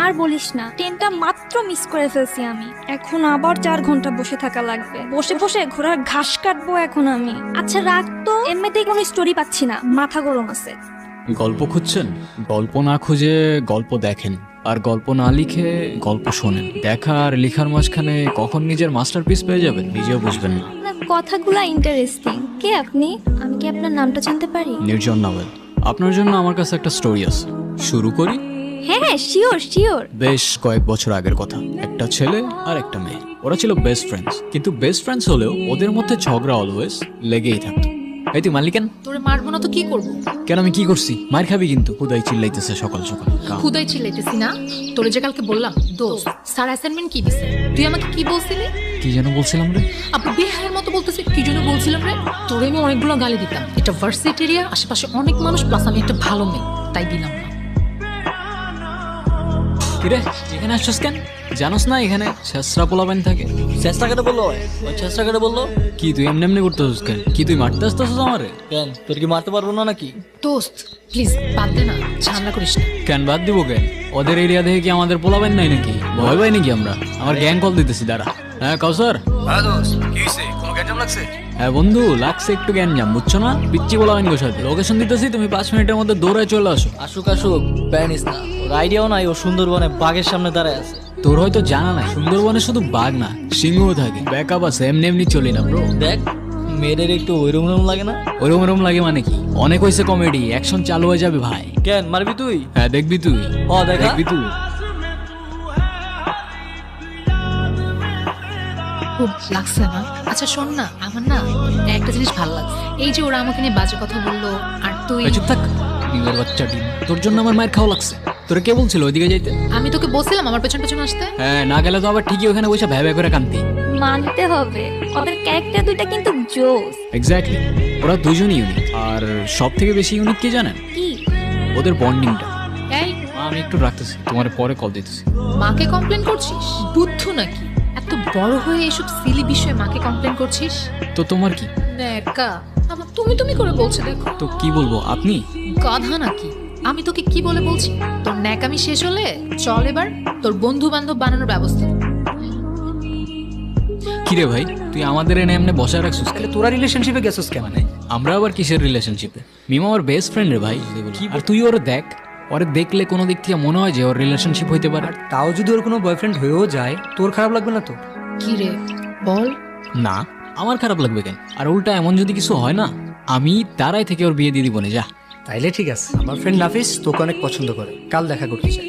আর বলিস না, ট্রেনটা মাত্র মিস করে ফেলছি আমি। এখন আবার 4 ঘন্টা বসে থাকা লাগবে। বসে বসে ঘোড়ার ঘাস কাটবো এখন আমি। আচ্ছা রাখ তো, এমনিতেই কোনো স্টোরি পাচ্ছি না, মাথা গরম আছে। গল্প খুঁজছেন? গল্প না খুঁজে গল্প দেখেন, আর গল্প না লিখে গল্প শোনেন। দেখা আর লেখার মাঝখানে কখন নিজের মাস্টারপিস পেয়ে যাবেন নিজেও বুঝবেন না। আপনার কথাগুলা ইন্টারেস্টিং। কে আপনি? আমি কি আপনার নামটা জানতে পারি? নির্জন নাওয়েল। আপনার জন্য আমার কাছে একটা স্টোরি আছে, শুরু করি? হ্যাঁ হ্যাঁ, শিওর শিওর। বেশ কয়েক বছর আগের কথা। একটা ছেলে আর একটা মেয়ে, ওরা ছিল বেস্ট ফ্রেন্ডস। কিন্তু বেস্ট ফ্রেন্ডস হলেও ওদের মধ্যে ঝগড়া অলওয়েজ লেগেই থাকতো। এই তুই মালিকান, তোরে মারবো না তো কি করবো? কেন আমি কি করছি? মার খাবি কিন্তু। খুদাই চিল্লাইতেছে সকাল সকাল। খুদাই চিল্লাইতেছি না, তোরে যে কালকে বললাম দোস্ত স্যার অ্যাসাইনমেন্ট কি দিছে, তুই আমাকে কি বলছিলি? কি যেন বলছিলাম রে? আপু বেহায়ের মতো বলতেছে, কি জন্য বলছিলাম রে? তোরে আমি অনেকগুলো গালি দিতাম। এটা ভার্সিটি এরিয়া, আশেপাশে অনেক মানুষ, প্লাস আমি একটা ভালো মেয়ে, তাই দিলাম না। কিরে এখানে আসছস কেন? জানোস না এখানে ছেসরা পোলাবেন থাকে? চেষ্টা করে বললো, ওই চেষ্টা করে বললো। কি তুই এমনি এমনি করতেছিস কেন? কি তুই মারতে আসতেছিস আমারে? কেন তোর কি মারতে পারবো না নাকি? দোস্ত প্লিজ বাদ দে না, ঝামেলা করিস না। কেন বাদ দিব কেন? ওদের এরিয়া দেখে কি আমাদের পোলাবেন নাই নাকি? ভয় পাই নাকি আমরা? আমার গ্যাং কল দিতেছি দাঁড়া। হ্যাঁ কাউসার। হ্যাঁ বন্ধু, লাগছে একটু গ্যাঞ্জাম, বুঝছো না? পিচ্ছি পোলাবেন গো সাথে। লোকেশন দিতেছি, তুমি 5 মিনিটের মধ্যে দৌড়ায় চলে আসো। আসুক আসুক, প্যানিস না। ওর আইডিয়াও নাই, ও সুন্দরবনে বাঘের সামনে দাঁড়ায় আছে। তোর হয়তো জানা নাই, সুন্দরবনে শুধু বাঘ না সিংহও থাকে। ব্যাকআপ আছে, এমনি এমনি চলি না ব্রো। দেখ মেয়েদের একটু ওইরকম লাগে না? ওরম ওরম লাগে মানে কি? অনেক হয়েছে কমেডি, অ্যাকশন চালু হয়ে যাবে ভাই। কেন মারবি তুই? হ্যাঁ দেখবি তুই। দেখা। দেখবি তুই। খুব লাগছে না? আচ্ছা শোন না, আমার না একটা জিনিস ভালো লাগছে। এই যে ওরা আমাকে নিয়ে বাজে কথা বললো, আর তুই। এই চুপ থাক, ডিমের বাচ্চা ডিম। তোর জন্য আমার মায়ের খাওয়া লাগছে। তোরা কে বলছিল ওইদিকে যাইতে? আমি তোকে বলছিলাম আমার পেছন পেছন আসতে। হ্যাঁ, না গেলে তো আবার ঠিকই ওখানে বসে ভ্যা ভ্যা করে কান্তি। মানতে হবে, ওদের ক্যারেক্টার দুইটা কিন্তু জোস। এক্স্যাক্টলি, ওরা দুজনই ইউনিক। আর সব থেকে বেশি ইউনিক কি জানেন? কি? ওদের বন্ডিংটা। এই আমি একটু রাখতেছি, তোমার পরে কল দিতেছি। মাকে কমপ্লেন করছিস? বুদ্ধু নাকি? এত বড় হয়ে এসব সিলি বিষয়ে মাকে কমপ্লেন করছিস? তো তোমার কি? নেকা আমার তুমি তুমি করে বলছে, দেখো। তো কি বলবো, আপনি? গাধা নাকি? আমি তোকে কি বলে বলছি? তোর ন্যাকামি শেষ হলে চল এবার তোর বন্ধু বান্ধব বানানোর ব্যবস্থা। কিরে ভাই, তুই আমাদের এনে এমনি বসায় রাখছিস কেন? তোরা রিলেশনশিপে গেছিস কেন? আমরা আবার কিসের রিলেশনশিপে? মিমা আমার বেস্ট ফ্রেন্ড রে ভাই। আর তুই ওরে দেখ, ওরে দেখলে কোনো দিক থেকে মনে হয় যে ওর রিলেশনশিপ হইতে পারে। আর তাও যদি ওর কোনো বয়ফ্রেন্ড হয়েও যায়, তোর খারাপ লাগবে না তো? কি রে বল। না, আমার খারাপ লাগবে কেন? আর উল্টা এমন যদি কিছু হয় না, আমি তারাই থেকে ওর বিয়ে দিয়ে দিব না। যা। তাইলে ঠিক আছে। আমার ফ্রেন্ড নাফিস তোকে অনেক পছন্দ করে, কাল দেখা করতে চাই।